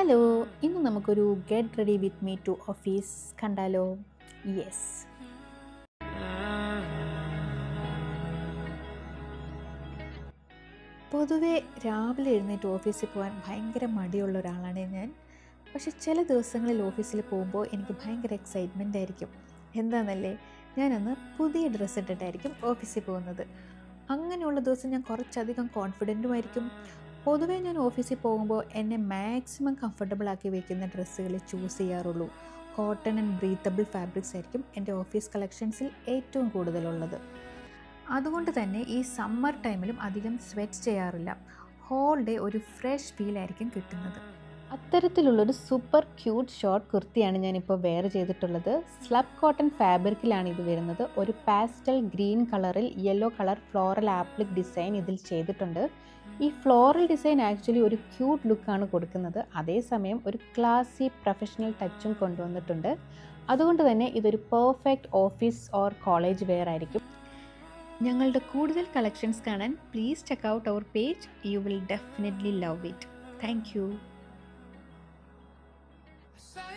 Hello, ഇന്ന് നമുക്കൊരു get ready with me to office കണ്ടാലോ? യെസ്. പൊതുവേ രാവിലെ എഴുന്നേറ്റ് ഓഫീസിൽ പോകാൻ ഭയങ്കര മടിയുള്ള ഒരാളാണ് ഞാൻ. പക്ഷെ ചില ദിവസങ്ങളിൽ ഓഫീസിൽ പോകുമ്പോൾ എനിക്ക് ഭയങ്കര എക്സൈറ്റ്മെൻ്റ് ആയിരിക്കും. എന്താണെന്നല്ലേ, ഞാനന്ന് പുതിയ ഡ്രസ്സ് ഇട്ടിട്ടായിരിക്കും ഓഫീസിൽ പോകുന്നത്. അങ്ങനെയുള്ള ദിവസം ഞാൻ കുറച്ചധികം കോൺഫിഡൻറ്റുമായിരിക്കും. പൊതുവേ ഞാൻ ഓഫീസിൽ പോകുമ്പോൾ എന്നെ മാക്സിമം കംഫർട്ടബിൾ ആക്കി വയ്ക്കുന്ന ഡ്രസ്സുകൾ ചൂസ് ചെയ്യാറുള്ളൂ. കോട്ടൺ ആൻഡ് ബ്രീത്തബിൾ ഫാബ്രിക്സ് ആയിരിക്കും എൻ്റെ ഓഫീസ് കളക്ഷൻസിൽ ഏറ്റവും കൂടുതലുള്ളത്. അതുകൊണ്ട് തന്നെ ഈ സമ്മർ ടൈമിലും അധികം സ്വെറ്റ് ചെയ്യാറില്ല. ഹോൾ ഡേ ഒരു ഫ്രഷ് ഫീൽ ആയിരിക്കും കിട്ടുന്നത്. അത്തരത്തിലുള്ളൊരു സൂപ്പർ ക്യൂട്ട് ഷോർട്ട് കുർത്തിയാണ് ഞാനിപ്പോൾ വെയർ ചെയ്തിട്ടുള്ളത്. സ്ലബ് കോട്ടൺ ഫാബ്രിക്കിലാണ് ഇത് വരുന്നത്. ഒരു പാസ്റ്റൽ ഗ്രീൻ കളറിൽ yellow colour floral appliqué design ഇതിൽ ചെയ്തിട്ടുണ്ട്. ഈ ഫ്ലോറൽ ഡിസൈൻ ആക്ച്വലി ഒരു ക്യൂട്ട് ലുക്കാണ് കൊടുക്കുന്നത്. അതേസമയം ഒരു ക്ലാസി പ്രൊഫഷണൽ ടച്ചും കൊണ്ടുവന്നിട്ടുണ്ട്. അതുകൊണ്ട് തന്നെ ഇതൊരു perfect office or college wear ആയിരിക്കും. ഞങ്ങളുടെ കൂടുതൽ കളക്ഷൻസ് കാണാൻ please check out our page. You will definitely love it. Thank U.